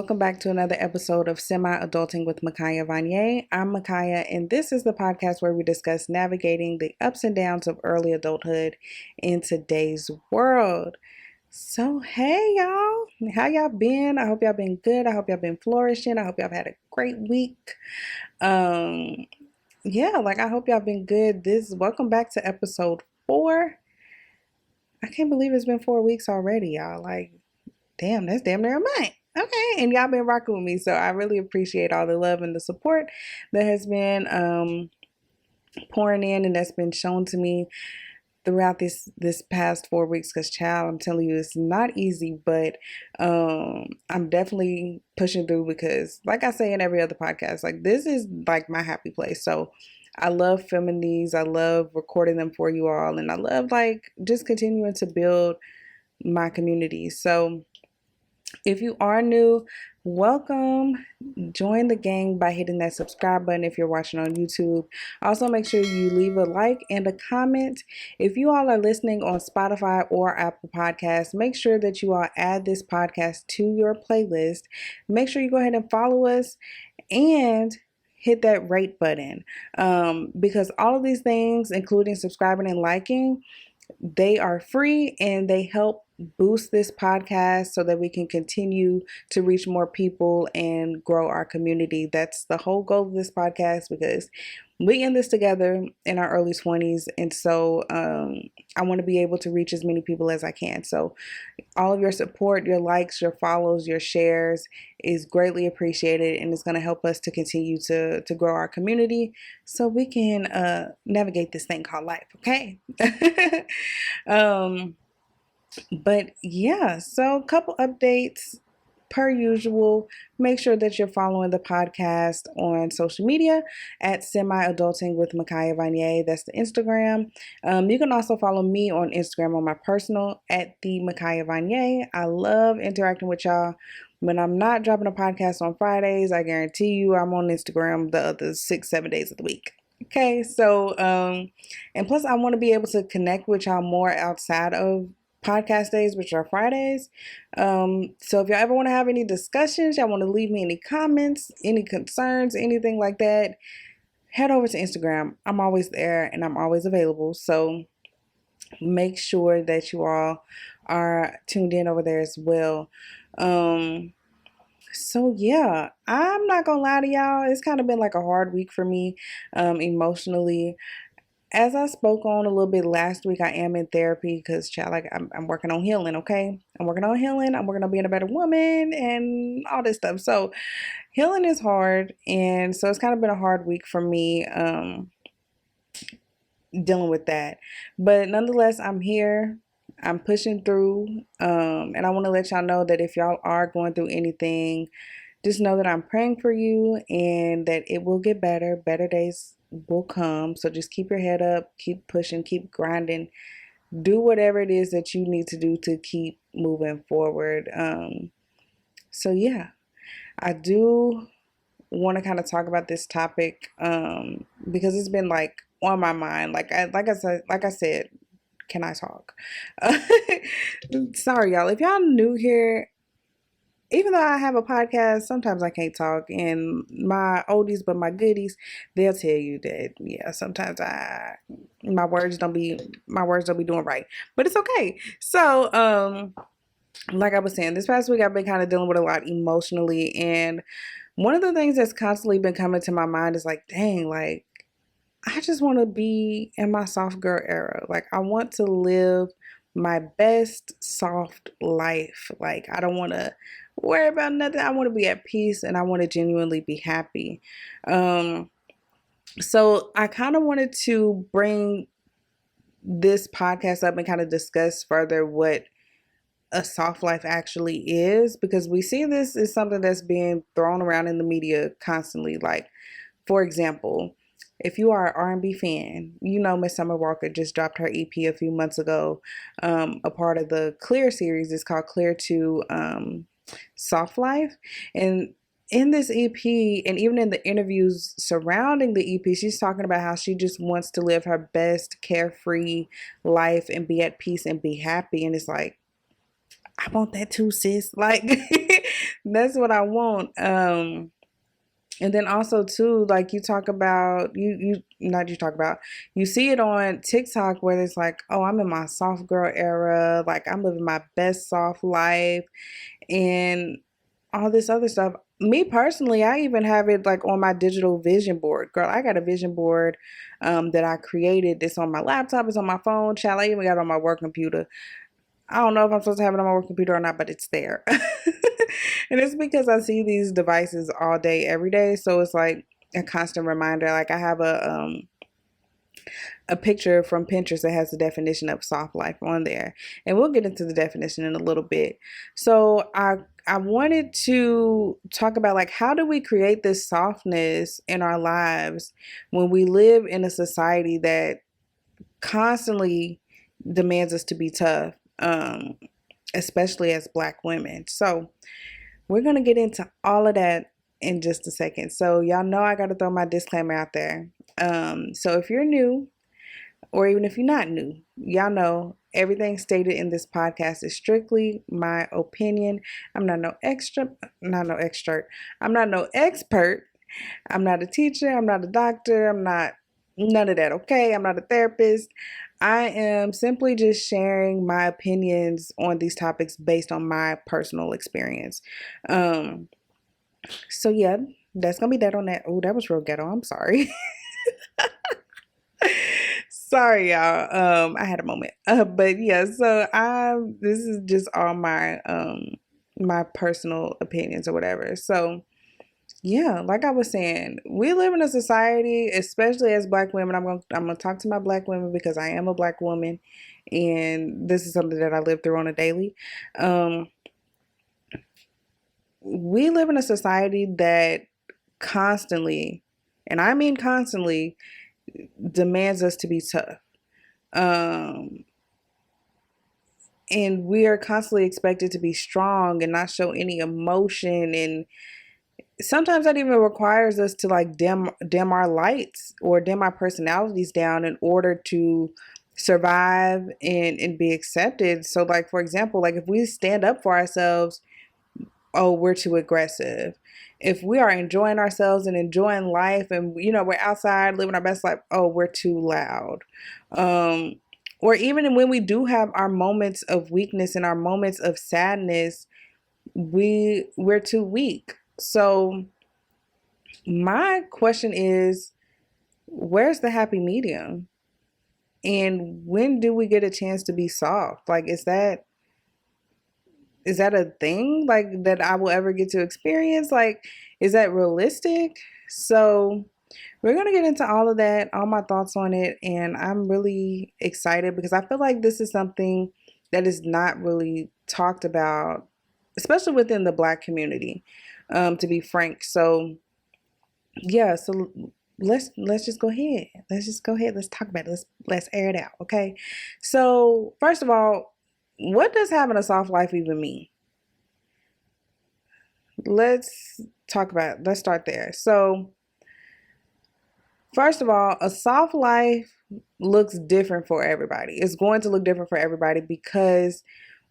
welcome back to another episode of Semi-Adulting with Makiya Vonyia. I'm Makiya, and this is the podcast where we discuss navigating the ups and downs of early adulthood in today's world. So, hey y'all, how y'all been? I hope y'all been good. I hope y'all been flourishing. I hope y'all had a great week. I hope y'all been good. Welcome back to episode 4. I can't believe it's been 4 weeks already, y'all. Damn, that's damn near a month. Okay, and y'all been rocking with me, so I really appreciate all the love and the support that has been pouring in and that's been shown to me throughout this past 4 weeks. Because child, I'm telling you, it's not easy, but I'm definitely pushing through because, like I say in every other podcast, this is my happy place. So I love filming these, I love recording them for you all, and I love just continuing to build my community. So if you are new, welcome. Join the gang by hitting that subscribe button if you're watching on YouTube. Also, make sure you leave a like and a comment. If you all are listening on Spotify or Apple Podcasts, make sure that you all add this podcast to your playlist. Make sure you go ahead and follow us and hit that rate button, because all of these things, including subscribing and liking, they are free and they help boost this podcast so that we can continue to reach more people and grow our community. That's the whole goal of this podcast, because we in this together in our early 20s. And so I want to be able to reach as many people as I can. So all of your support, your likes, your follows, your shares is greatly appreciated, and it's going to help us to continue to grow our community so we can navigate this thing called life. Okay. But yeah, so a couple updates per usual. Make sure that you're following the podcast on social media at Semi-Adulting with Makiya Vonyia. That's the Instagram. You can also follow me on Instagram on my personal at the Makiya Vonyia. I love interacting with y'all. When I'm not dropping a podcast on Fridays, I guarantee you I'm on Instagram the other 6-7 days of the week. Okay, so and plus I want to be able to connect with y'all more outside of podcast days, which are Fridays. So if y'all ever want to have any discussions, y'all want to leave me any comments, any concerns, anything like that, head over to Instagram. I'm always there and I'm always available. So make sure that you all are tuned in over there as well. So yeah, I'm not gonna lie to y'all. It's kind of been like a hard week for me, emotionally. As I spoke on a little bit last week, I am in therapy because, child, I'm working on healing, okay? I'm working on healing. I'm working on being a better woman and all this stuff. So healing is hard, and so it's kind of been a hard week for me dealing with that. But nonetheless, I'm here. I'm pushing through, and I want to let y'all know that if y'all are going through anything, just know that I'm praying for you and that it will get better. Better days will come. So just keep your head up, keep pushing, keep grinding, do whatever it is that you need to do to keep moving forward. So yeah, I do want to kind of talk about this topic because it's been on my mind. Like I said, can I talk? Sorry, y'all. If y'all new here, even though I have a podcast, sometimes I can't talk, and my oldies but my goodies, they'll tell you that sometimes my words don't be doing right, but it's okay. So like I was saying, this past week I've been kind of dealing with a lot emotionally, and one of the things that's constantly been coming to my mind is dang, I just want to be in my soft girl era. I want to live my best soft life. I don't want to worry about nothing. I want to be at peace and I want to genuinely be happy. So I kind of wanted to bring this podcast up and kind of discuss further what a soft life actually is, because we see this is something that's being thrown around in the media constantly. For example, if you are an R&B fan, you know Miss Summer Walker just dropped her EP a few months ago. A part of the Clear series is called Clear to Soft Life. And in this EP, and even in the interviews surrounding the EP, she's talking about how she just wants to live her best carefree life and be at peace and be happy. And it's I want that too, sis. That's what I want. And then also too, like you talk about you see it on TikTok where it's like, oh, I'm in my soft girl era, like I'm living my best soft life and all this other stuff. Me personally, I even have it like on my digital vision board. Girl, I got a vision board that I created. It's on my laptop, it's on my phone, child. I even got it on my work computer. I don't know if I'm supposed to have it on my work computer or not, but it's there. And it's because I see these devices all day, every day. So it's like a constant reminder. Like I have a picture from Pinterest that has the definition of soft life on there. And we'll get into the definition in a little bit. So I wanted to talk about like how do we create this softness in our lives when we live in a society that constantly demands us to be tough, especially as Black women. So we're gonna get into all of that in just a second. So y'all know I gotta throw my disclaimer out there. So if you're new, or even if you're not new, y'all know everything stated in this podcast is strictly my opinion. I'm not no expert. I'm not no expert. I'm not a teacher. I'm not a doctor. I'm not none of that, okay? I'm not a therapist. I am simply just sharing my opinions on these topics based on my personal experience. So yeah, that's gonna be that on that. Oh, that was real ghetto. I'm sorry. Sorry, y'all. I had a moment. But yeah, so this is just all my personal opinions or whatever. So yeah, like I was saying, we live in a society, especially as Black women. I'm gonna talk to my Black women because I am a Black woman, and this is something that I live through on a daily. Um, we live in a society that constantly, and I mean constantly, demands us to be tough. Um, and we are constantly expected to be strong and not show any emotion, and sometimes that even requires us to like dim our lights or dim our personalities down in order to survive and be accepted. So like for example, like if we stand up for ourselves, oh, we're too aggressive. If we are enjoying ourselves and enjoying life and we're outside living our best life, oh, we're too loud. um or even when we do have our moments of weakness and our moments of sadness, we're too weak. So my question is, where's the happy medium? And when do we get a chance to be soft? Like, is that a thing like that I will ever get to experience? Like, is that realistic? So we're going to get into all of that, all my thoughts on it. And I'm really excited because I feel like this is something that is not really talked about, especially within the Black community, to be frank. So yeah, so let's just go ahead. Let's just go ahead. Let's talk about it. Let's air it out, okay? So first of all, what does having a soft life even mean? Let's talk about it. Let's start there. So first of all, a soft life looks different for everybody. It's going to look different for everybody because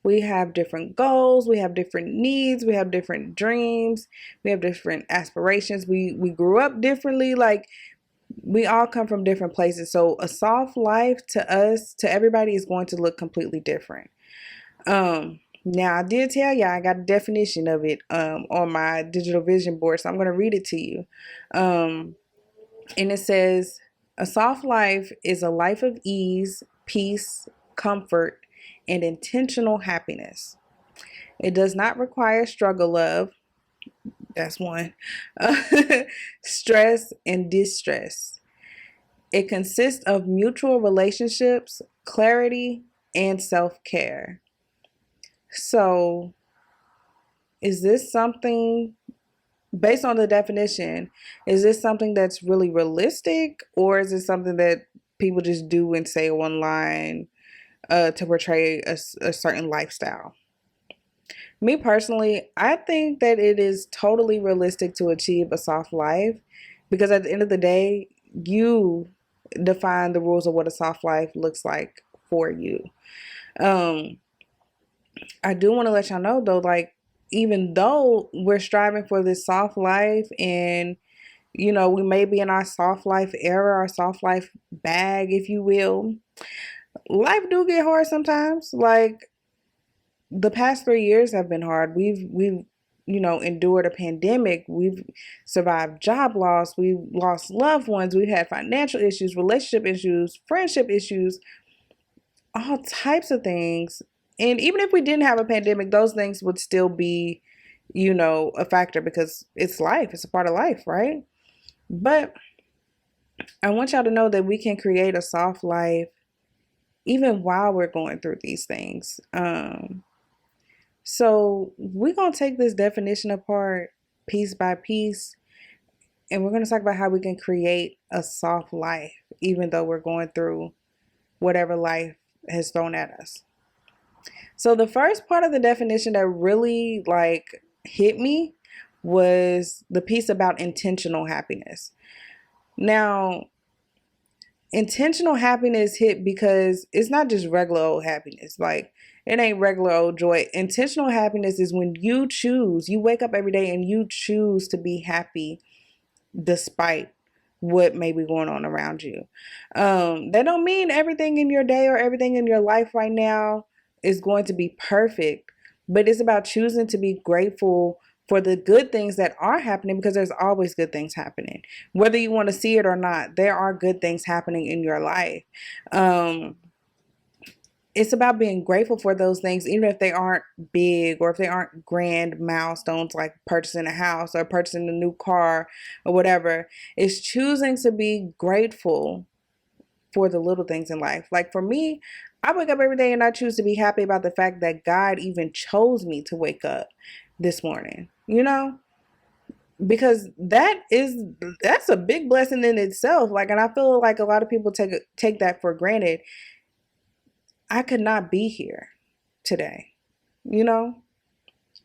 we have different goals, we have different needs, we have different dreams, we have different aspirations. We grew up differently. Like we all come from different places. So a soft life to us, to everybody, is going to look completely different. Now I did tell you I got a definition of it on my digital vision board, so I'm going to read it to you. And it says, a soft life is a life of ease, peace, comfort, and intentional happiness. It does not require struggle love. That's one. Stress and distress. It consists of mutual relationships, clarity, and self-care. So, is this something, based on the definition, is this something that's really realistic, or is it something that people just do and say online to portray a certain lifestyle? Me personally, I think that it is totally realistic to achieve a soft life because at the end of the day, you define the rules of what a soft life looks like for you. Um, I do want to let y'all know though, like even though we're striving for this soft life, and we may be in our soft life era, our soft life bag, if you will, life do get hard sometimes. Like, the past 3 years have been hard. We've endured a pandemic. We've survived job loss. We've lost loved ones. We've had financial issues, relationship issues, friendship issues, all types of things. And even if we didn't have a pandemic, those things would still be, a factor, because it's life. It's a part of life, right? But I want y'all to know that we can create a soft life even while we're going through these things. So we're going to take this definition apart piece by piece, and we're going to talk about how we can create a soft life, even though we're going through whatever life has thrown at us. So the first part of the definition that really hit me was the piece about intentional happiness. Now, intentional happiness hit because it's not just regular old happiness. Like, it ain't regular old joy. Intentional happiness is when you wake up every day and you choose to be happy despite what may be going on around you. That don't mean everything in your day or everything in your life right now is going to be perfect, but it's about choosing to be grateful for the good things that are happening, because there's always good things happening. Whether you want to see it or not, there are good things happening in your life. It's about being grateful for those things, even if they aren't big or if they aren't grand milestones like purchasing a house or purchasing a new car or whatever. It's choosing to be grateful for the little things in life. Like, for me, I wake up every day and I choose to be happy about the fact that God even chose me to wake up this morning, because that's a big blessing in itself. Like, and I feel like a lot of people take that for granted. I could not be here today.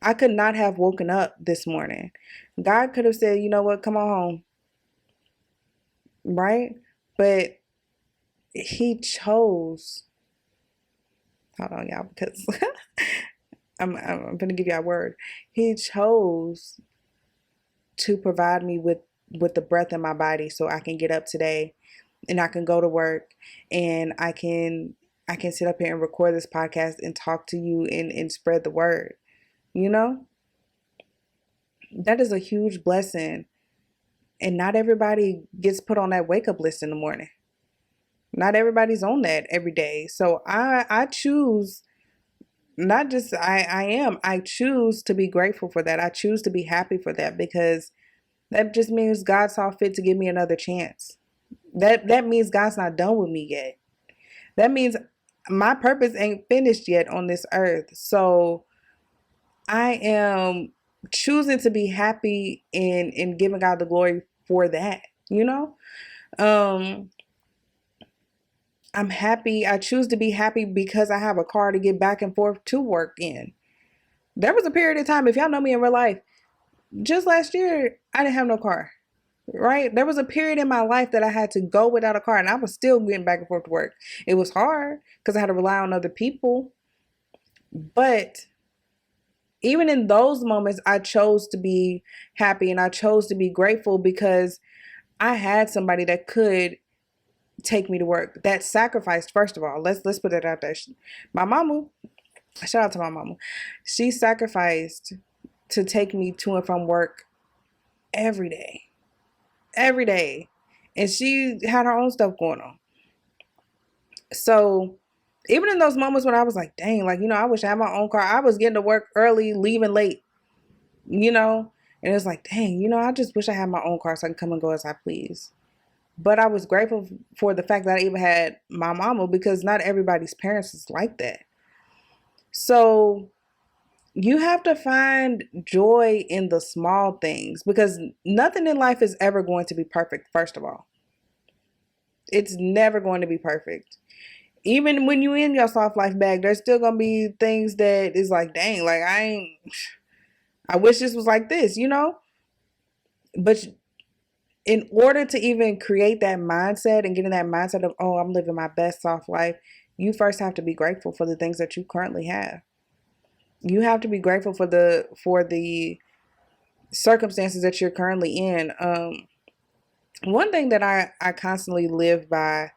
I could not have woken up this morning. God could have said, you know what, come on home. Right? But he chose. Hold on, y'all, because I'm going to give y'all a word. He chose to provide me with the breath in my body so I can get up today and I can go to work, and I can sit up here and record this podcast and talk to you and spread the word. That is a huge blessing. And not everybody gets put on that wake up list in the morning. Not everybody's on that every day. So I choose, not just I choose to be grateful for that. I choose to be happy for that, because that just means God saw fit to give me another chance. That means God's not done with me yet. That means my purpose ain't finished yet on this earth. So I am choosing to be happy and giving God the glory for that. I'm happy. I choose to be happy because I have a car to get back and forth to work in. There was a period of time, if y'all know me in real life, just last year, I didn't have no car. Right? There was a period in my life that I had to go without a car, and I was still getting back and forth to work. It was hard because I had to rely on other people. But even in those moments, I chose to be happy and I chose to be grateful, because I had somebody that could take me to work, that sacrificed. First of all, let's put that out there. My mama, shout out to my mama. She sacrificed to take me to and from work every day. And she had her own stuff going on. So even in those moments when I was like, dang, I wish I had my own car. I was getting to work early, leaving late, and it's like, dang, I just wish I had my own car so I can come and go as I please. But I was grateful for the fact that I even had my mama, because not everybody's parents is like that. So you have to find joy in the small things, because nothing in life is ever going to be perfect, first of all. It's never going to be perfect. Even when you in your soft life bag, there's still going to be things that is like, dang, I wish this was like this, But in order to even create that mindset and get in that mindset of, oh, I'm living my best soft life, you first have to be grateful for the things that you currently have. You have to be grateful for the circumstances that you're currently in. One thing that I constantly live by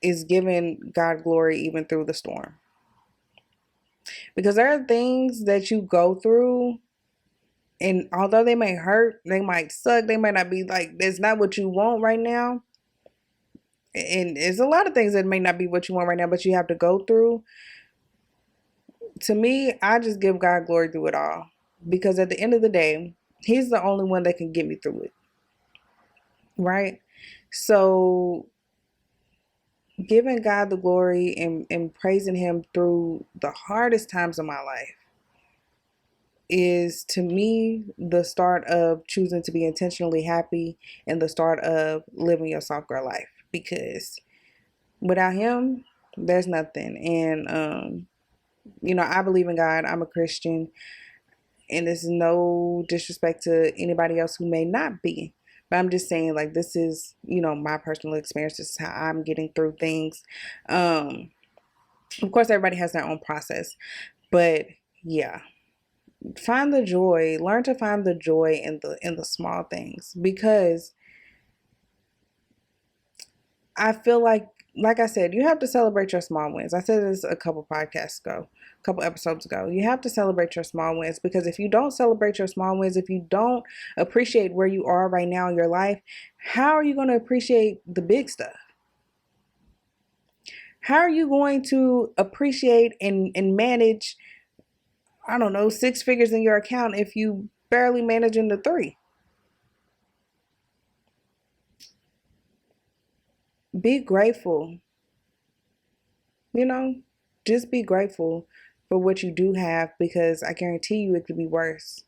is giving God glory even through the storm. Because there are things that you go through, and although they may hurt, they might suck, they might not be like, it's not what you want right now. And there's a lot of things that may not be what you want right now, but you have to go through. To me, I just give God glory through it all. Because at the end of the day, He's the only one that can get me through it. Right? So giving God the glory and praising Him through the hardest times of my life is, to me, the start of choosing to be intentionally happy and the start of living your soft girl life. Because without Him, there's nothing. And I believe in God. I'm a Christian, and it's no disrespect to anybody else who may not be. But I'm just saying, like, this is, my personal experience. This is how I'm getting through things. Of course, everybody has their own process, but yeah, find the joy. Learn to find the joy in the small things, because I feel like I said, you have to celebrate your small wins. I said this a couple episodes ago. You have to celebrate your small wins, because if you don't celebrate your small wins, if you don't appreciate where you are right now in your life, how are you going to appreciate the big stuff? How are you going to appreciate and manage, I don't know, 6 figures in your account if you barely managing the 3? Be grateful. Just be grateful for what you do have, because I guarantee you it could be worse.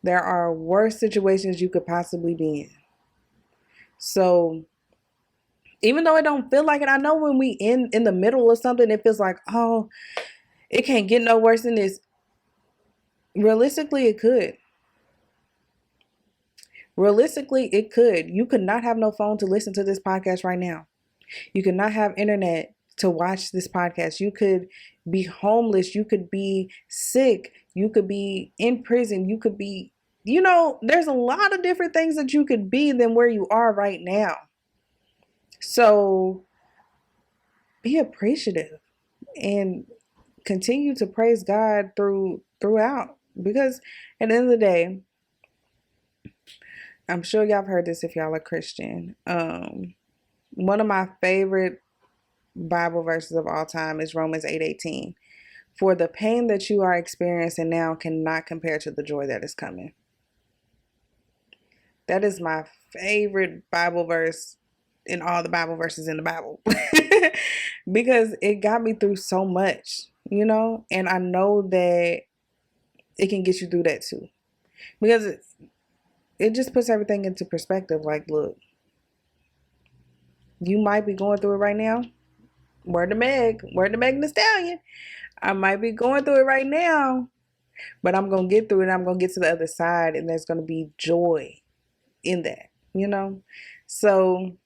There are worse situations you could possibly be in. So even though it don't feel like it, I know when we in the middle of something, it feels like, oh, it can't get no worse than this. Realistically, it could. Realistically, it could. You could not have no phone to listen to this podcast right now. You could not have internet to watch this podcast. You could be homeless. You could be sick. You could be in prison. You could be, there's a lot of different things that you could be than where you are right now. So be appreciative and continue to praise God throughout. Because at the end of the day, I'm sure y'all have heard this if y'all are Christian. One of my favorite Bible verses of all time is Romans 8:18. For the pain that you are experiencing now cannot compare to the joy that is coming. That is my favorite Bible verse in all the Bible verses in the Bible. Because it got me through so much, and I know that it can get you through that too. Because it just puts everything into perspective. Like, look, you might be going through it right now. Word to Meg the Stallion. I might be going through it right now, but I'm going to get through it. I'm going to get to the other side, and there's going to be joy in that, So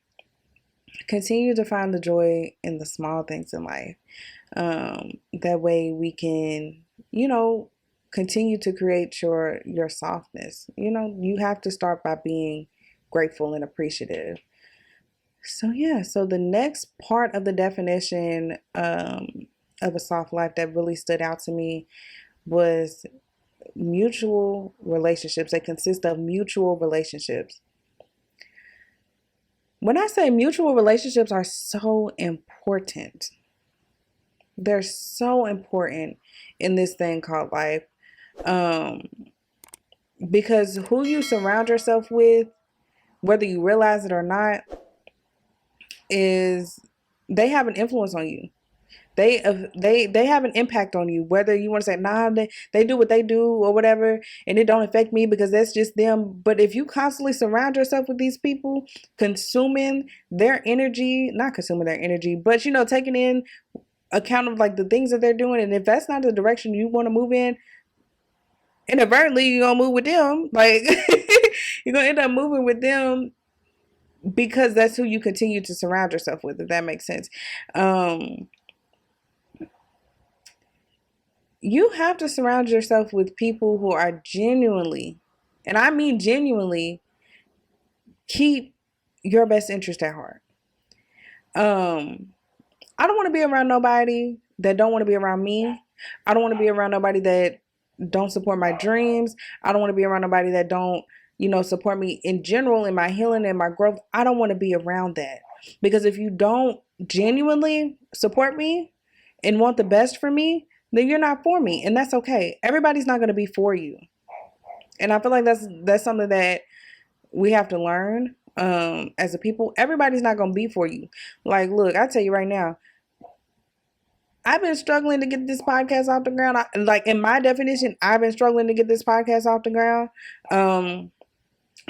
continue to find the joy in the small things in life. That way we can, continue to create your softness. You have to start by being grateful and appreciative. So yeah, so the next part of the definition of a soft life that really stood out to me was mutual relationships. They consist of mutual relationships. When I say mutual relationships are so important, they're so important in this thing called life. Because who you surround yourself with, whether you realize it or not, they have an influence on you. They have an impact on you, whether you want to say, nah, they do what they do or whatever, and it don't affect me because that's just them. But if you constantly surround yourself with these people, consuming their energy, not consuming their energy, but taking in account of like the things that they're doing, and if that's not the direction you want to move in, inadvertently you're gonna move with them. Like you're gonna end up moving with them because that's who you continue to surround yourself with, if that makes sense. You have to surround yourself with people who are genuinely, and I mean genuinely, keep your best interest at heart. Um, I don't want to be around nobody that don't want to be around me. I don't want to be around nobody that don't support my dreams. I don't want to be around nobody that don't, support me in general in my healing and my growth. I don't want to be around that. Because if you don't genuinely support me and want the best for me, then you're not for me. And that's okay. Everybody's not going to be for you. And I feel like that's something that we have to learn as a people. Everybody's not going to be for you. Like, look, I tell you right now, I've been struggling to get this podcast off the ground. Like in my definition, I've been struggling to get this podcast off the ground.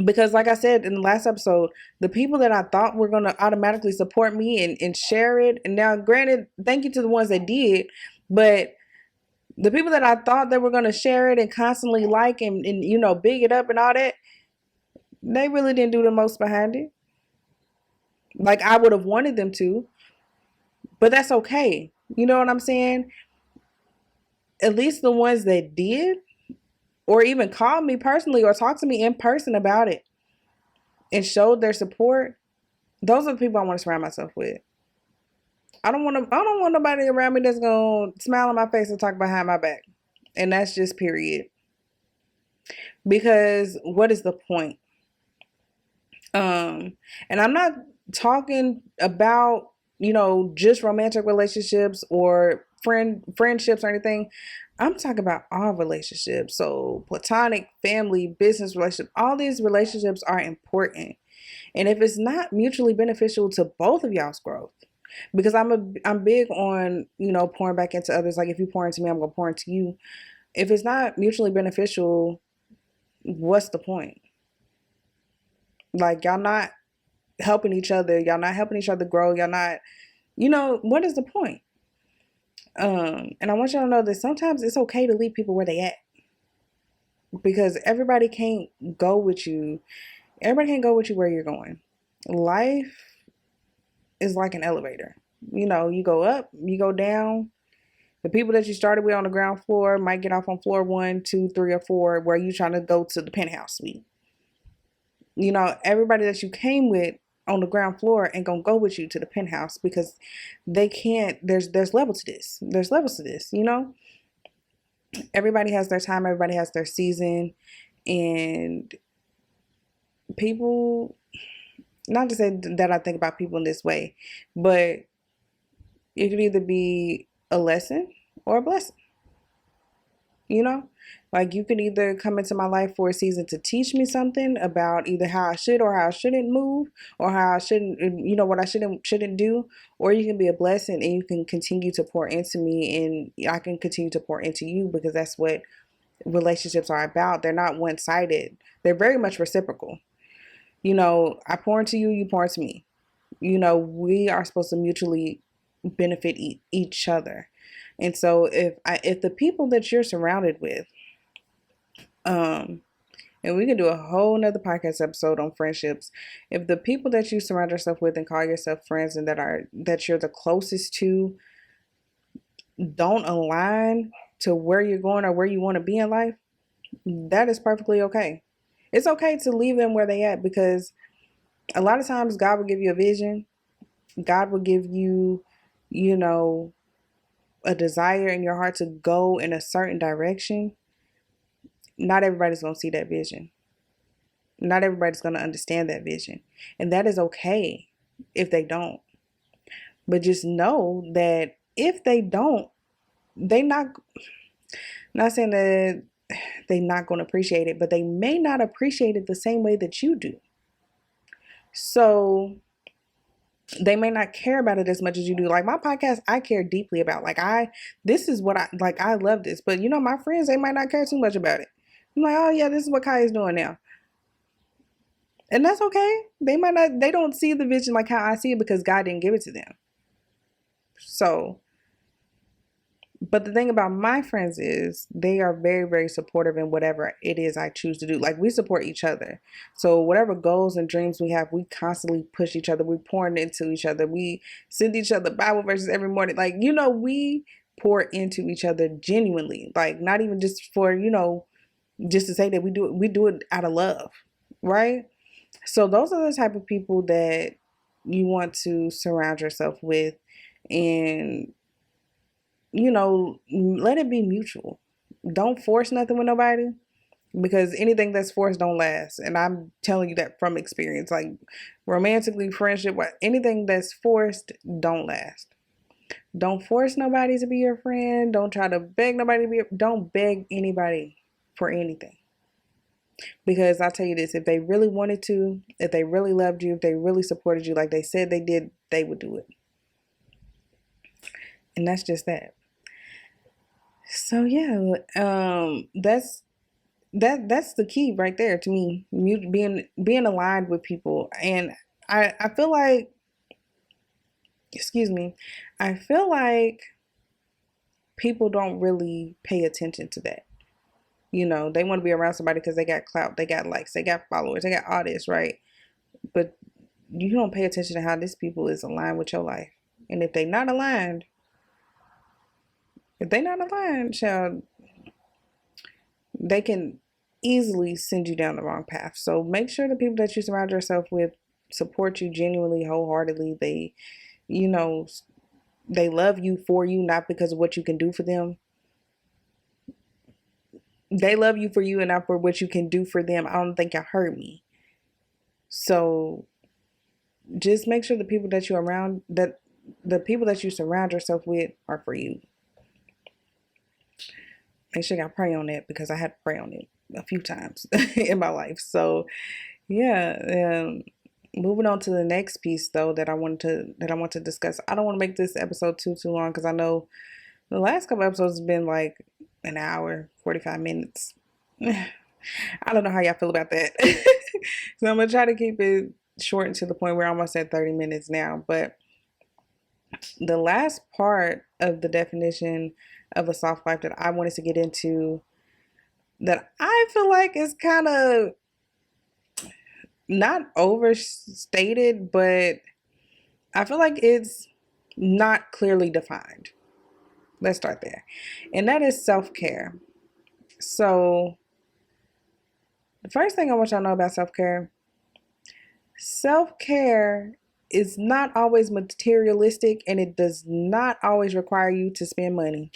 Because like I said in the last episode, the people that I thought were going to automatically support me and share it. And now granted, thank you to the ones that did, but the people that I thought that were going to share it and constantly like and big it up and all that, they really didn't do the most behind it. Like I would have wanted them to, but that's okay. You know what I'm saying? At least the ones that did, or even called me personally or talked to me in person about it and showed their support, those are the people I want to surround myself with. I don't want nobody around me that's gonna smile in my face and talk behind my back. And that's just period. Because what is the point? And I'm not talking about, just romantic relationships or friendships or anything. I'm talking about all relationships. So platonic, family, business relationships, all these relationships are important. And if it's not mutually beneficial to both of y'all's growth, because I'm big on, pouring back into others. Like if you pour into me, I'm gonna pour into you. If it's not mutually beneficial, what's the point? Like y'all not helping each other, y'all not helping each other grow, y'all not, what is the point? And I want y'all to know that sometimes it's okay to leave people where they at. Because everybody can't go with you. Everybody can't go with you where you're going. Life is like an elevator. You go up, you go down. The people that you started with on the ground floor might get off on floor 1, 2, 3, or 4, where you trying to go to the penthouse suite. Everybody that you came with on the ground floor ain't gonna go with you to the penthouse because they can't. There's levels to this. There's levels to this. Everybody has their time. Everybody has their season, and people. Not to say that I think about people in this way, but it could either be a lesson or a blessing. Like you could either come into my life for a season to teach me something about either how I should or how I shouldn't move, or how I shouldn't, what I shouldn't do, or you can be a blessing and you can continue to pour into me and I can continue to pour into you, because that's what relationships are about. They're not one-sided. They're very much reciprocal. I pour into you, you pour into me. We are supposed to mutually benefit each other. And so if the people that you're surrounded with, and we can do a whole nother podcast episode on friendships. If the people that you surround yourself with and call yourself friends and that you're the closest to don't align to where you're going or where you want to be in life, that is perfectly okay. It's okay to leave them where they at, because a lot of times God will give you a vision. God will give you, a desire in your heart to go in a certain direction. Not everybody's going to see that vision. Not everybody's going to understand that vision. And that is okay if they don't. But just know that if they don't, not saying that they're not going to appreciate it, but they may not appreciate it the same way that you do. So they may not care about it as much as you do. Like my podcast, I care deeply about. This is what I love this. But my friends, they might not care too much about it. I'm like, oh yeah, this is what Kaya's doing now. And that's okay. They don't see the vision like how I see it, because God didn't give it to them. So, but the thing about my friends is they are very, very supportive in whatever it is I choose to do. Like we support each other. So whatever goals and dreams we have, we constantly push each other. We pour into each other. We send each other Bible verses every morning. Like, we pour into each other genuinely, like not even just for, just to say that we do it out of love, right? So those are the type of people that you want to surround yourself with, and let it be mutual. Don't force nothing with nobody, because anything that's forced don't last. And I'm telling you that from experience. Like romantically, friendship, anything that's forced don't last. Don't force nobody to be your friend. Don't try to beg nobody to be don't beg anybody for anything. Because I'll tell you this, if they really wanted to, if they really loved you, if they really supported you like they said they did, they would do it. And that's just that. So yeah, that's the key right there to me. Being aligned with people. And I feel like, excuse me, I feel like people don't really pay attention to that. They want to be around somebody because they got clout, they got likes, they got followers, they got all this, right? But you don't pay attention to how this people is aligned with your life. And if they're not aligned, child, they can easily send you down the wrong path. So make sure the people that you surround yourself with support you genuinely, wholeheartedly. They love you for you, not because of what you can do for them. They love you for you and not for what you can do for them. I don't think y'all heard me. So just make sure the people that you're around, that the people that you surround yourself with are for you. Make sure y'all pray on that, because I had to pray on it a few times in my life. So yeah, moving on to the next piece though that I want to discuss. I don't want to make this episode too long, because I know the last couple episodes has been like an hour, 45 minutes. I don't know how y'all feel about that. So I'm gonna try to keep it short and to the point. We're almost at 30 minutes now. But the last part of the definition of a soft life that I wanted to get into, that I feel like is kind of not overstated, but I feel like it's not clearly defined. Let's start there. And that is self-care. So the first thing I want y'all to know about self-care is not always materialistic, and it does not always require you to spend money.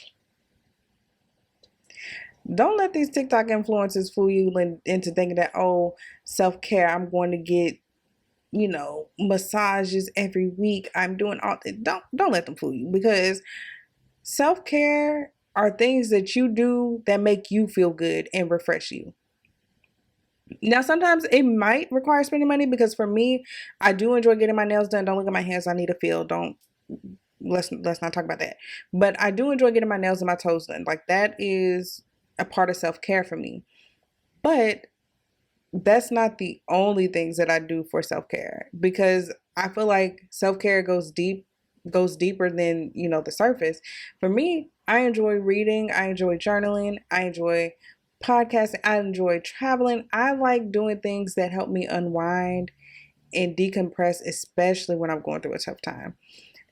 Don't let these TikTok influencers fool you into thinking that, oh, self-care, I'm going to get, massages every week. I'm doing all that. Don't let them fool you, because self-care are things that you do that make you feel good and refresh you. Now, sometimes it might require spending money, because for me, I do enjoy getting my nails done. Don't look at my hands. I need a feel. Let's not talk about that. But I do enjoy getting my nails and my toes done. Like, that is a part of self-care for me. But that's not the only things that I do for self-care, because I feel like self-care goes deeper than, the surface. For me, I enjoy reading, I enjoy journaling, I enjoy podcasting, I enjoy traveling. I like doing things that help me unwind and decompress, especially when I'm going through a tough time.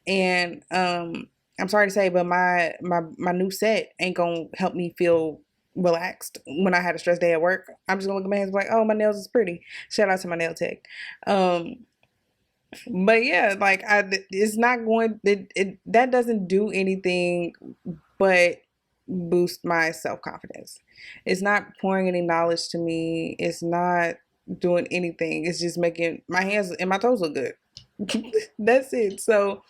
And I'm sorry to say, but my new set ain't gonna help me feel relaxed when I had a stress day at work. I'm just gonna look at my hands and be like, oh, my nails is pretty. Shout out to my nail tech. But yeah, like it's not going. That doesn't do anything but boost my self-confidence. It's not pouring any knowledge to me. It's not doing anything. It's just making my hands and my toes look good. That's it. So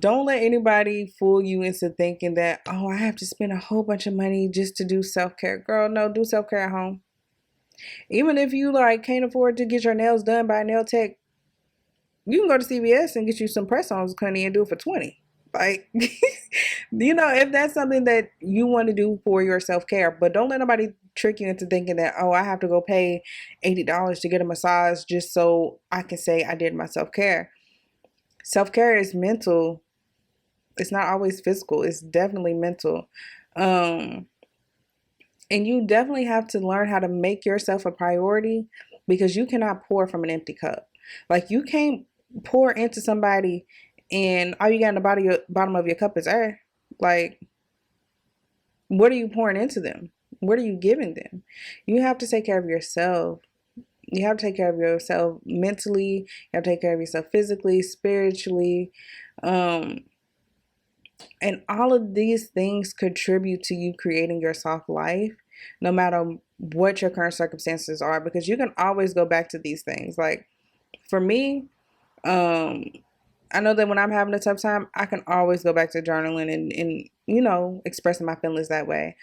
don't let anybody fool you into thinking that, oh, I have to spend a whole bunch of money just to do self-care. Girl, no, do self-care at home. Even if you can't afford to get your nails done by a nail tech, you can go to CVS and get you some press-ons, honey, and do it for $20. Like, if that's something that you want to do for your self-care. But don't let nobody trick you into thinking that, oh, I have to go pay $80 to get a massage just so I can say I did my self-care. Self-care is mental. It's not always physical. It's definitely mental. And you definitely have to learn how to make yourself a priority, because you cannot pour from an empty cup. Like, you can't pour into somebody and all you got in the bottom of your cup is air. Like, what are you pouring into them? What are you giving them? You have to take care of yourself. You have to take care of yourself mentally. You have to take care of yourself physically, spiritually. Um, and all of these things contribute to you creating your soft life, no matter what your current circumstances are, because you can always go back to these things. Like for me, um, I know that when I'm having a tough time, I can always go back to journaling and expressing my feelings that way.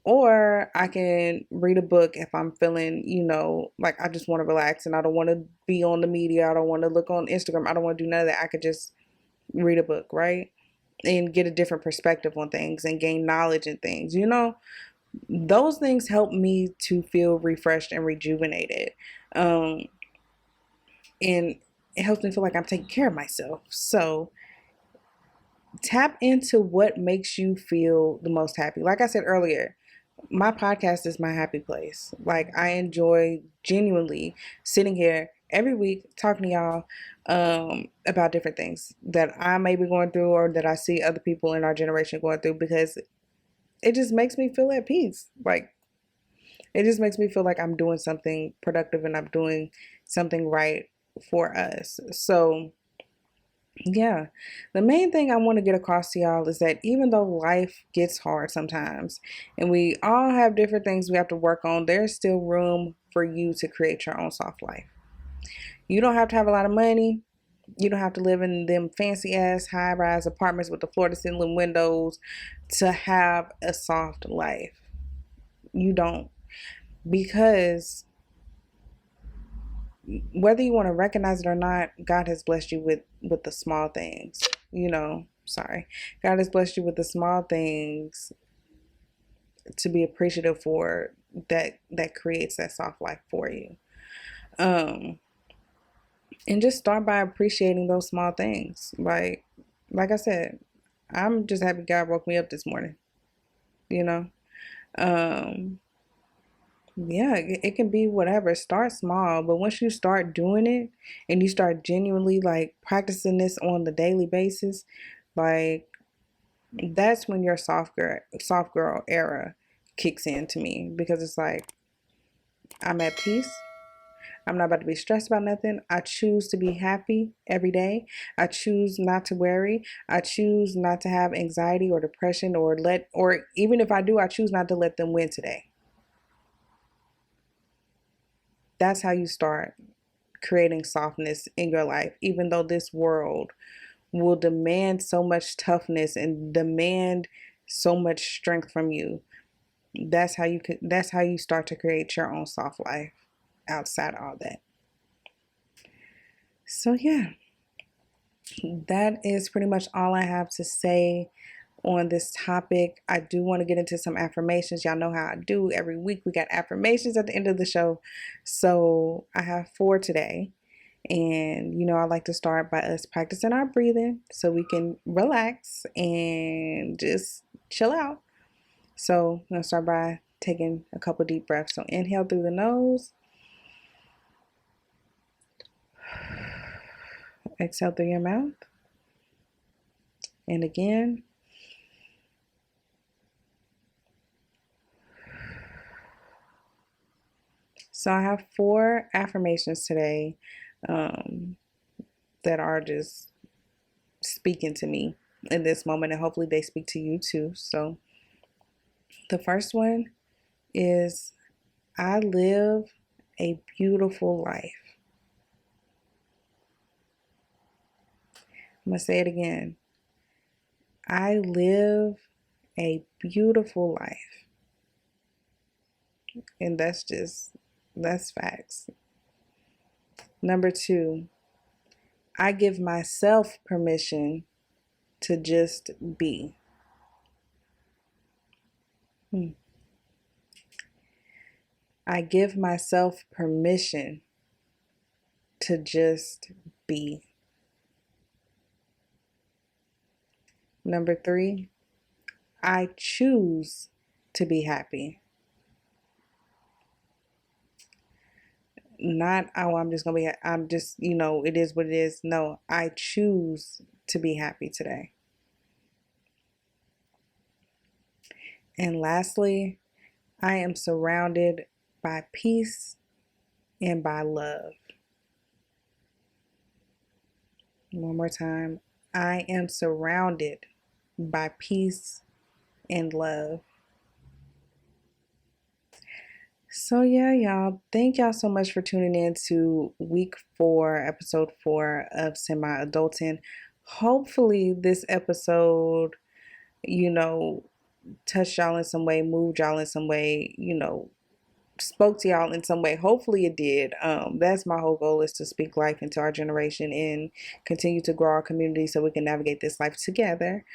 Or I can read a book if I'm feeling, like I just want to relax and I don't want to be on the media. I don't want to look on Instagram. I don't want to do none of that. I could just read a book, right? And get a different perspective on things and gain knowledge in things. Those things help me to feel refreshed and rejuvenated. Um, and it helps me feel like I'm taking care of myself. So tap into what makes you feel the most happy. Like I said earlier, my podcast is my happy place. Like I enjoy genuinely sitting here every week talking to y'all about different things that I may be going through or that I see other people in our generation going through, because it just makes me feel at peace. Like it just makes me feel like I'm doing something productive and I'm doing something right for us. So yeah, the main thing I want to get across to y'all is that even though life gets hard sometimes and we all have different things we have to work on, there's still room for you to create your own soft life. You don't have to have a lot of money. You don't have to live in them fancy ass high rise apartments with the floor to ceiling windows to have a soft life. You don't. Because whether you want to recognize it or not, God has blessed you with the small things. Sorry. God has blessed you with the small things to be appreciative for, that creates that soft life for you. Um and just start by appreciating those small things. Like I said, I'm just happy God woke me up this morning, you know. Um yeah, it can be whatever. Start small, but once you start doing it and you start genuinely like practicing this on the daily basis, like that's when your soft girl era kicks in to me, because it's like I'm at peace. I'm not about to be stressed about nothing. I choose to be happy every day. I choose not to worry. I choose not to have anxiety or depression, or even if I do, I choose not to let them win today. That's how you start creating softness in your life, even though this world will demand so much toughness and demand so much strength from you. That's how you start to create your own soft life outside all that. So yeah, that is pretty much all I have to say on this topic. I do want to get into some affirmations. Y'all know how I do. Every week we got affirmations at the end of the show. So I have 4 today. And I like to start by us practicing our breathing so we can relax and just chill out. So I'm going to start by taking a couple deep breaths. So inhale through the nose, exhale through your mouth, and again. So I have 4 affirmations today that are just speaking to me in this moment, and hopefully they speak to you too. So the first one is, I live a beautiful life. I'm going to say it again. I live a beautiful life. And that's facts. Number 2, I give myself permission to just be. I give myself permission to just be. Number 3, I choose to be happy. Not, oh, I'm just, it is what it is. No, I choose to be happy today. And lastly, I am surrounded by peace and by love. One more time. I am surrounded by peace and love. So yeah, y'all, thank y'all so much for tuning in to week 4, episode 4 of Semi Adulting. Hopefully this episode, you know, touched y'all in some way, moved y'all in some way, spoke to y'all in some way. Hopefully it did. That's my whole goal, is to speak life into our generation and continue to grow our community so we can navigate this life together.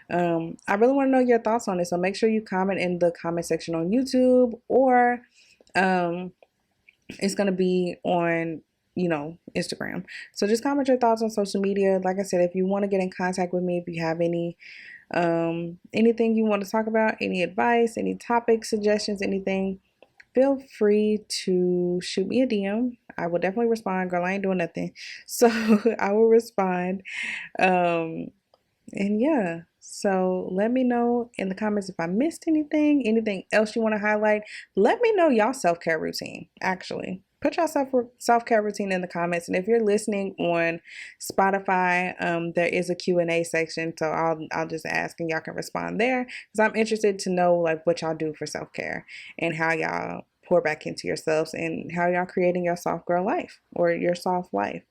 I really want to know your thoughts on it, so make sure you comment in the comment section on YouTube, or it's going to be on Instagram. So just comment your thoughts on social media. Like I said, if you want to get in contact with me, if you have anything you want to talk about, any advice, any topic suggestions, anything, feel free to shoot me a DM. I will definitely respond. Girl, I ain't doing nothing, so I will respond. And yeah, so let me know in the comments if I missed anything else you want to highlight. Let me know y'all self-care routine. Actually, put your self-care routine in the comments. And if you're listening on Spotify, there is a Q&A section, so I'll just ask and y'all can respond there, because I'm interested to know like what y'all do for self-care and how y'all pour back into yourselves and how y'all creating your soft girl life or your soft life.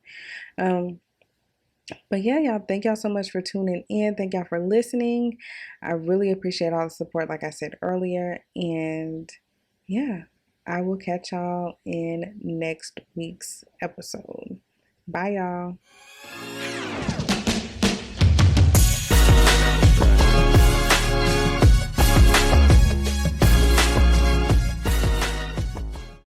But yeah, y'all, thank y'all so much for tuning in. Thank y'all for listening. I really appreciate all the support, like I said earlier. And yeah, I will catch y'all in next week's episode. Bye, y'all.